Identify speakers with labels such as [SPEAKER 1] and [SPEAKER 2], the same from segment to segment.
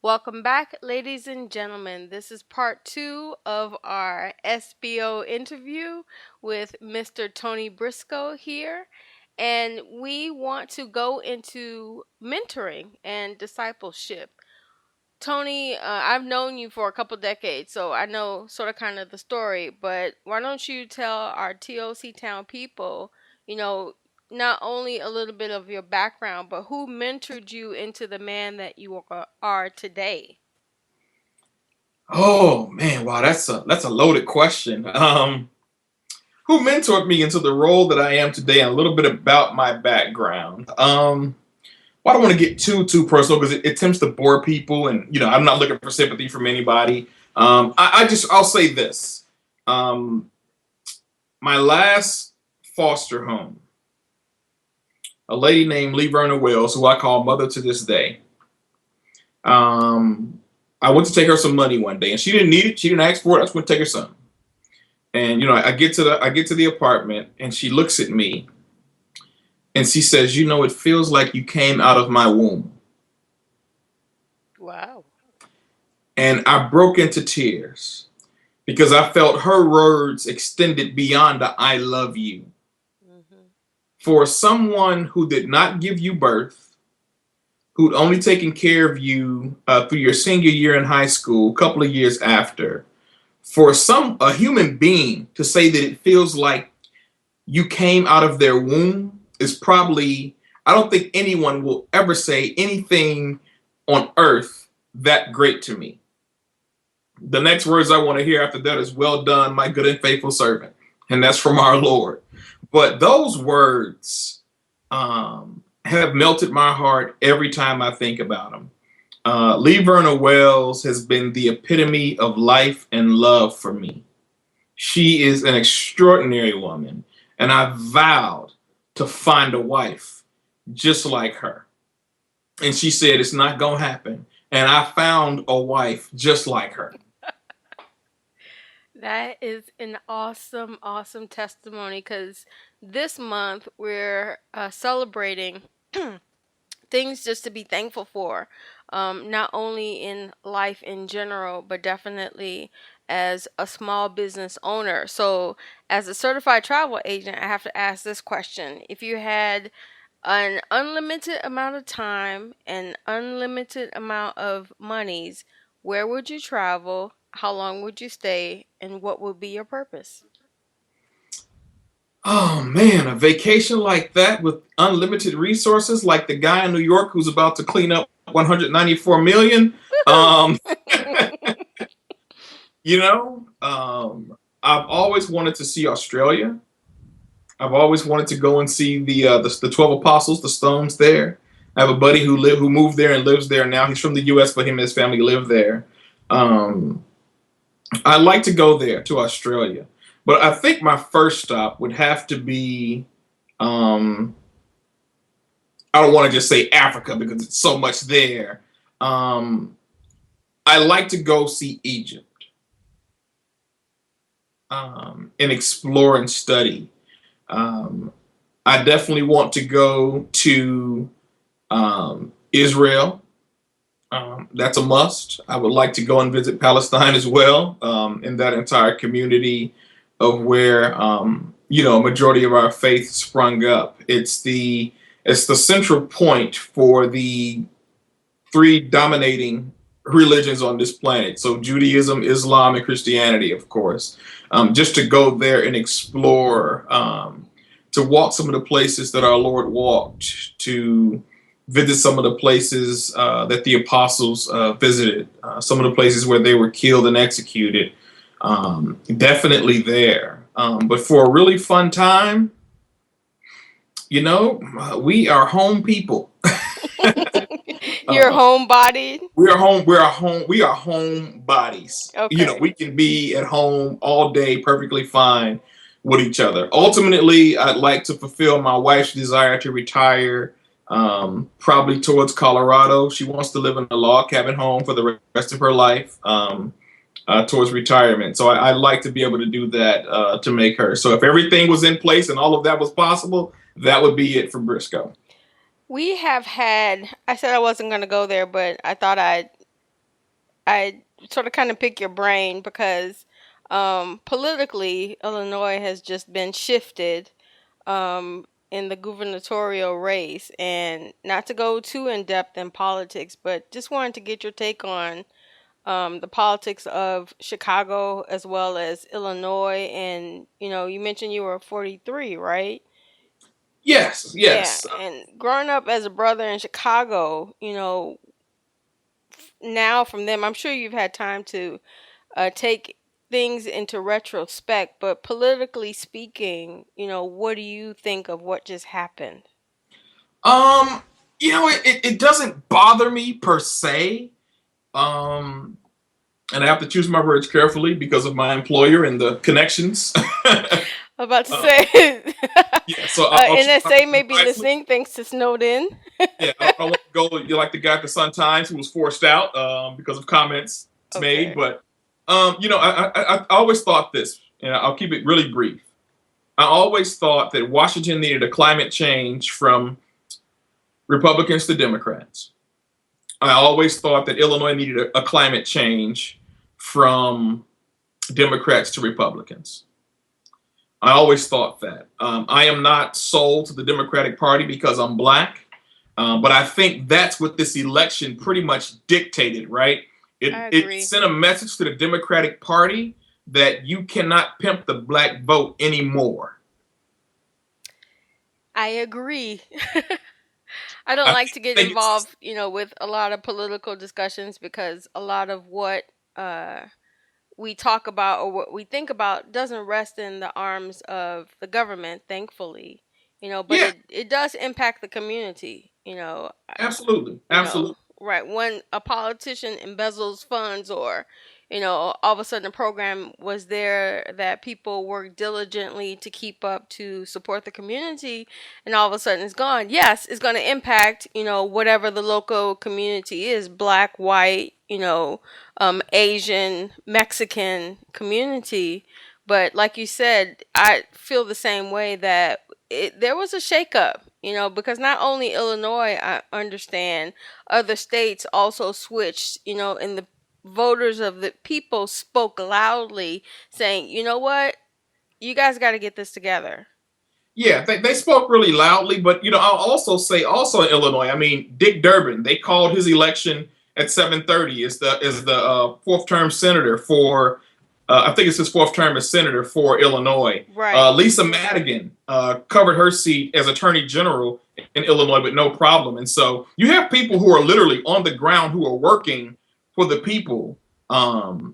[SPEAKER 1] Welcome back, ladies and gentlemen. This is part two of our SBO interview with Mr. Tony Briscoe here. And we want to go into mentoring and discipleship. Tony, I've known you for a couple decades, so I know sort of kind of the story, but why don't you tell our TOC Town people, you know, not only a little bit of your background, but who mentored you into the man that you are today?
[SPEAKER 2] Oh man, wow, that's a loaded question. Who mentored me into the role that I am today, and a little bit about my background. Well, I don't want to get too personal because it tends to bore people, and I'm not looking for sympathy from anybody. I'll say this. Um, my last foster home, a lady named Lee Verna Wells, who I call mother to this day. Um, I went to take her some money one day, and she didn't need it. She didn't ask for it. I just went to take her some. And I get to the apartment, and she looks at me and she says, "It feels like you came out of my womb."
[SPEAKER 1] Wow.
[SPEAKER 2] And I broke into tears because I felt her words extended beyond the "I love you."
[SPEAKER 1] Hmm.
[SPEAKER 2] For someone who did not give you birth, who'd only taken care of you through your senior year in high school, a couple of years after, for a human being to say that it feels like you came out of their womb is probably, I don't think anyone will ever say anything on earth that great to me. The next words I want to hear after that is, "Well done, my good and faithful servant." And that's from our Lord. But those words have melted my heart every time I think about them. Lee Verna Wells has been the epitome of life and love for me. She is an extraordinary woman, and I vowed to find a wife just like her. And she said it's not going to happen. And I found a wife just like her.
[SPEAKER 1] That is an awesome, awesome testimony because this month we're celebrating things just to be thankful for, not only in life in general, but definitely as a small business owner. So, as a certified travel agent, I have to ask this question. If you had an unlimited amount of time and unlimited amount of monies, where would you travel? How long would you stay? And what would be your purpose?
[SPEAKER 2] Oh man, a vacation like that with unlimited resources, like the guy in New York who's about to clean up 194 million. Um, I've always wanted to see Australia. I've always wanted to go and see the 12 apostles, the stones there. I have a buddy who moved there and lives there now. He's from the U.S., but him and his family live there. Um, I'd like to go there to Australia, but I think my first stop would have to be. Um, I don't want to just say Africa because it's so much there. Um, I like to go see Egypt and explore and study. Um, I definitely want to go to Israel. That's a must. I would like to go and visit Palestine as well, in that entire community of where a majority of our faith sprung up. It's the central point for the three dominating religions on this planet. So Judaism, Islam, and Christianity, of course. Just to go there and explore, to walk some of the places that our Lord walked, to visit some of the places that the apostles visited, some of the places where they were killed and executed. Definitely there. But for a really fun time, we are home people.
[SPEAKER 1] You're
[SPEAKER 2] Uh,
[SPEAKER 1] homebodied?
[SPEAKER 2] we are home. We are home. We are home bodies.
[SPEAKER 1] Okay.
[SPEAKER 2] We can be at home all day perfectly fine with each other. Ultimately, I'd like to fulfill my wife's desire to retire, probably towards Colorado. She wants to live in a log cabin home for the rest of her life, towards retirement. So I'd like to be able to do that to make her. So if everything was in place and all of that was possible, that would be it for Briscoe.
[SPEAKER 1] We have had, I said I wasn't going to go there, but I thought I'd I sort of kind of pick your brain because politically, Illinois has just been shifted in the gubernatorial race. And not to go too in depth in politics, but just wanted to get your take on the politics of Chicago as well as Illinois. And, you mentioned you were 43, right?
[SPEAKER 2] Yes,
[SPEAKER 1] Yeah.
[SPEAKER 2] yes.
[SPEAKER 1] And growing up as a brother in Chicago, now from them, I'm sure you've had time to take things into retrospect, but politically speaking, what do you think of what just happened?
[SPEAKER 2] Um, it doesn't bother me per se. Um, and I have to choose my words carefully because of my employer and the connections.
[SPEAKER 1] I'm about to
[SPEAKER 2] uh,
[SPEAKER 1] say,
[SPEAKER 2] yeah, so I'll choose my
[SPEAKER 1] NSA may
[SPEAKER 2] words
[SPEAKER 1] be
[SPEAKER 2] wisely.
[SPEAKER 1] listening thanks to Snowden.
[SPEAKER 2] Yeah, I don't want to go. You're like the guy at the Sun Times who was forced out because of comments made.
[SPEAKER 1] Okay.
[SPEAKER 2] But I always thought this, and I'll keep it really brief. I always thought that Washington needed a climate change from Republicans to Democrats. I always thought that Illinois needed a climate change from Democrats to Republicans. I always thought that. I am not sold to the Democratic Party because I'm black, but I think that's what this election pretty much dictated, right?
[SPEAKER 1] I
[SPEAKER 2] It
[SPEAKER 1] agree.
[SPEAKER 2] sent a message to the Democratic Party that you cannot pimp the black vote anymore.
[SPEAKER 1] I agree. I don't
[SPEAKER 2] I
[SPEAKER 1] like to get
[SPEAKER 2] think it's
[SPEAKER 1] involved, with a lot of political discussions because a lot of what uh, we talk about or what we think about doesn't rest in the arms of the government, thankfully, but
[SPEAKER 2] yeah,
[SPEAKER 1] it does impact the community,
[SPEAKER 2] absolutely,
[SPEAKER 1] you know,
[SPEAKER 2] absolutely.
[SPEAKER 1] right. When a politician embezzles funds or, all of a sudden a program was there that people work diligently to keep up to support the community and all of a sudden it's gone. Yes, it's going to impact, whatever the local community is, black, white, Asian, Mexican community. But like you said, I feel the same way that there was a shakeup, because not only Illinois, I understand, other states also switched, and the voters of the people spoke loudly saying, you know what, you guys got to get this together.
[SPEAKER 2] Yeah, they spoke really loudly, but I'll also say also in Illinois. I mean, Dick Durbin. They called his election at 7:30. Is the fourth term senator for. I think it's his fourth term as senator for Illinois.
[SPEAKER 1] Right.
[SPEAKER 2] Lisa Madigan covered her seat as attorney general in Illinois with no problem. And so you have people who are literally on the ground who are working for the people.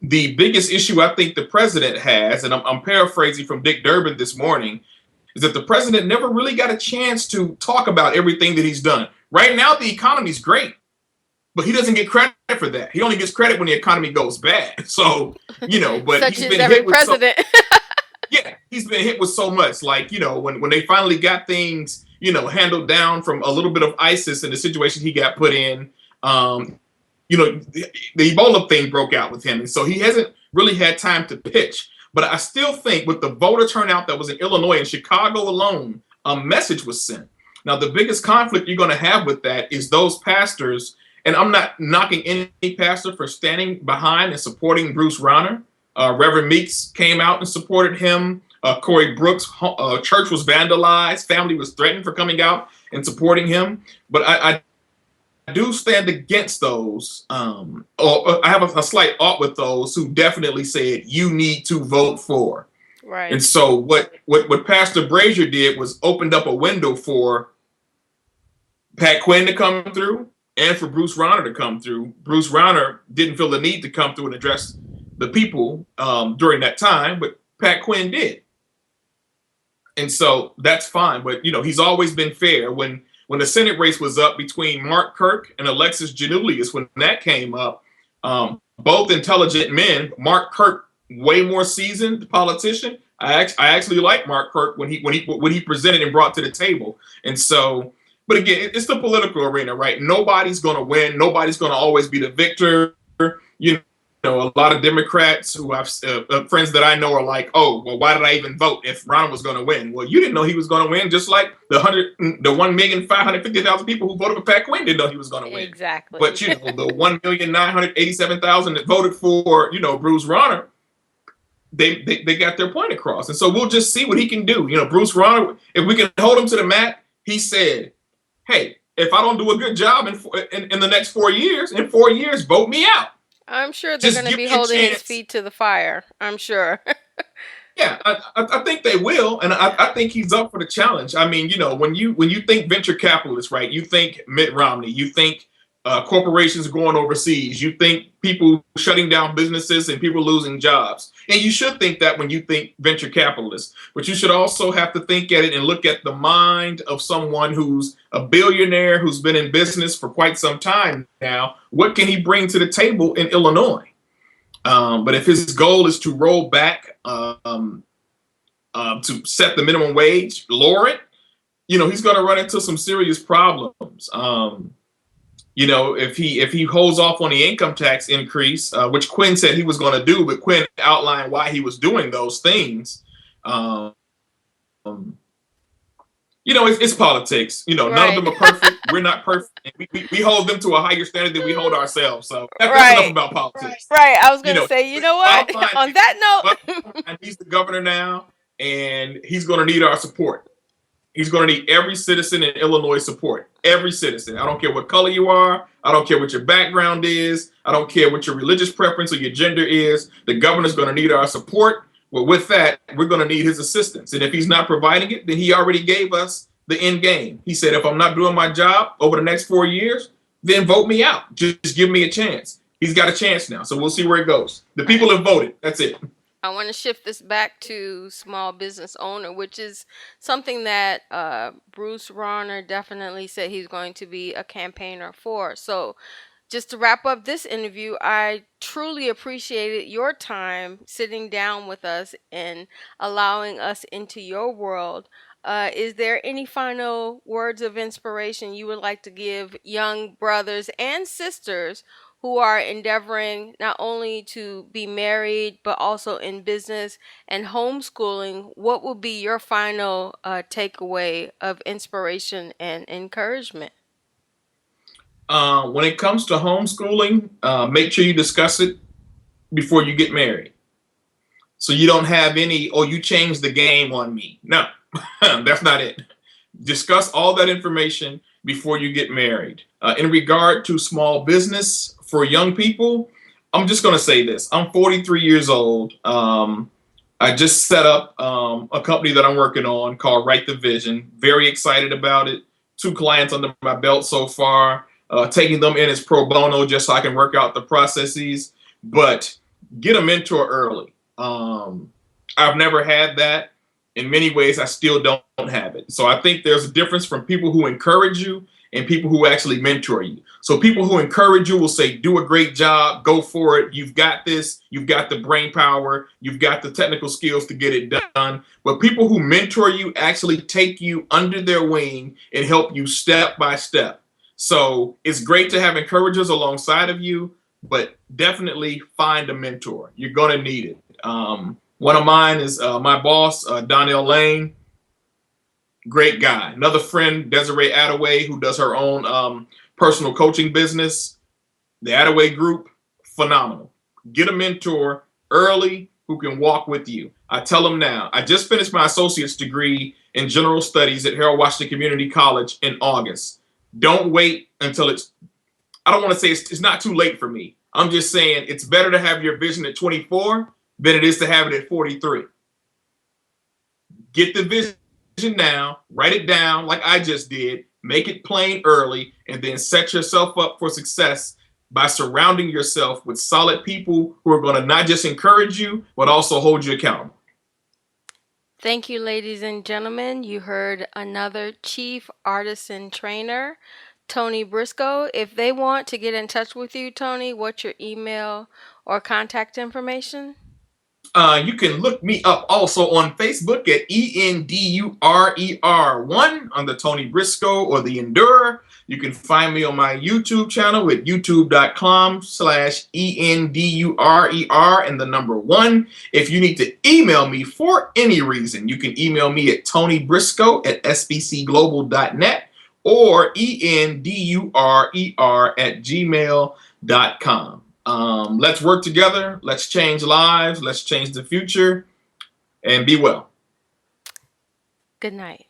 [SPEAKER 2] The biggest issue I think the president has, and I'm paraphrasing from Dick Durbin this morning, is that the president never really got a chance to talk about everything that he's done. Right now, the economy's great, but he doesn't get credit for that. He only gets credit when the economy goes bad. So, but
[SPEAKER 1] Such
[SPEAKER 2] he's
[SPEAKER 1] as
[SPEAKER 2] been
[SPEAKER 1] every
[SPEAKER 2] hit with so
[SPEAKER 1] president.
[SPEAKER 2] yeah, he's been hit with so much. Like, when they finally got things, handled down from a little bit of ISIS and the situation he got put in, the Ebola thing broke out with him. And so he hasn't really had time to pitch. But I still think with the voter turnout that was in Illinois and Chicago alone, a message was sent. Now, the biggest conflict you're going to have with that is those pastors, and I'm not knocking any pastor for standing behind and supporting Bruce Rauner. Reverend Meeks came out and supported him. Corey Brooks' church was vandalized. Family was threatened for coming out and supporting him. But I do stand against those, or I have a slight ought with those who definitely said you need to vote for. And
[SPEAKER 1] Right.
[SPEAKER 2] so what Pastor Brazier did was opened up a window for Pat Quinn to come through and for Bruce Rauner to come through. Bruce Rauner didn't feel the need to come through and address the people during that time, but Pat Quinn did. And so that's fine. But he's always been fair. When the Senate race was up between Mark Kirk and Alexis Janulius, when that came up, both intelligent men. Mark Kirk, way more seasoned politician. I actually like Mark Kirk when he presented and brought to the table. And so, but again, it's the political arena, right? Nobody's going to win. Nobody's going to always be the victor. You a lot of Democrats who I've friends that I know are like, oh, well, why did I even vote if Ronald was going to win? Well, you didn't know he was going to win, just like the 1,550,000 people who voted for Pat Quinn didn't know he was going to win.
[SPEAKER 1] Exactly.
[SPEAKER 2] But the 1,987,000 that voted for Bruce Rauner, they got their point across, and so we'll just see what he can do. Bruce Rauner, if we can hold him to the mat, he said, "Hey, if I don't do a good job in the next 4 years, in 4 years, vote me out."
[SPEAKER 1] I'm sure they're
[SPEAKER 2] Just
[SPEAKER 1] going to
[SPEAKER 2] give
[SPEAKER 1] be
[SPEAKER 2] me a
[SPEAKER 1] holding his
[SPEAKER 2] chance.
[SPEAKER 1] feet to the fire. I'm sure.
[SPEAKER 2] Yeah, I think they will, and I think he's up for the challenge. I mean, when you think venture capitalists, right? You think Mitt Romney, you think corporations going overseas, you think people shutting down businesses and people losing jobs, and you should think that when you think venture capitalists. But you should also have to think at it and look at the mind of someone who's a billionaire who's been in business for quite some time now. What can he bring to the table in Illinois? But if his goal is to roll back to set the minimum wage, lower it, he's going to run into some serious problems. If he holds off on the income tax increase, which Quinn said he was going to do, but Quinn outlined why he was doing those things. Um, it's politics. None of
[SPEAKER 1] Right.
[SPEAKER 2] them are perfect. We're not perfect. We hold them to a higher standard than we hold ourselves. So that's enough
[SPEAKER 1] Right.
[SPEAKER 2] about politics.
[SPEAKER 1] Right. I was
[SPEAKER 2] You
[SPEAKER 1] going to
[SPEAKER 2] know,
[SPEAKER 1] say, you know what?
[SPEAKER 2] bottom line
[SPEAKER 1] On
[SPEAKER 2] is,
[SPEAKER 1] that note,
[SPEAKER 2] he's the governor now, and he's going to need our support. He's going to need every citizen in Illinois support. Every citizen. I don't care what color you are. I don't care what your background is. I don't care what your religious preference or your gender is. The governor's going to need our support. Well, with that, we're going to need his assistance. And if he's not providing it, then he already gave us the end game. He said, if I'm not doing my job over the next 4 years, then vote me out. Just give me a chance. He's got a chance now. So we'll see where it goes. The people have voted. That's it.
[SPEAKER 1] I want to shift this back to small business owner, which is something that Bruce Rauner definitely said he's going to be a campaigner for. So, just to wrap up this interview, I truly appreciated your time sitting down with us and allowing us into your world. Is there any final words of inspiration you would like to give young brothers and sisters who are endeavoring not only to be married but also in business and homeschooling? What will be your final takeaway of inspiration and encouragement?
[SPEAKER 2] When it comes to homeschooling, make sure you discuss it before you get married. So you don't have any, oh, you changed the game on me. No, that's not it. Discuss all that information before you get married. In regard to small business for young people, I'm just going to say this. I'm 43 years old. I just set up a company that I'm working on called Write the Vision. Very excited about it. 2 clients under my belt so far. Taking them in as pro bono just so I can work out the processes. But get a mentor early. I've never had that. In many ways, I still don't have it. So I think there's a difference from people who encourage you and people who actually mentor you. So people who encourage you will say, do a great job, go for it. You've got this. You've got the brain power. You've got the technical skills to get it done. But people who mentor you actually take you under their wing and help you step by step. So it's great to have encouragers alongside of you, but definitely find a mentor. You're going to need it. One of mine is my boss, Donnell Lane. Great guy. Another friend, Desiree Attaway, who does her own personal coaching business. The Attaway Group, phenomenal. Get a mentor early who can walk with you. I tell them now. I just finished my associate's degree in general studies at Harold Washington Community College in August. Don't wait until I don't want to say it's not too late for me. I'm just saying it's better to have your vision at 24 than it is to have it at 43. Get the vision now, write it down like I just did, make it plain early, and then set yourself up for success by surrounding yourself with solid people who are going to not just encourage you, but also hold you accountable.
[SPEAKER 1] Thank you, ladies and gentlemen. You heard another chief artisan trainer, Tony Briscoe. If they want to get in touch with you, Tony, what's your email or contact information?
[SPEAKER 2] You can look me up also on Facebook at ENDURER1 on the Tony Briscoe or the Endurer. You can find me on my YouTube channel at youtube.com/ENDURER and the number one. If you need to email me for any reason, you can email me at tonybriscoe@sbcglobal.net or ENDURER@gmail.com. Let's work together. Let's change lives. Let's change the future and be well.
[SPEAKER 1] Good night.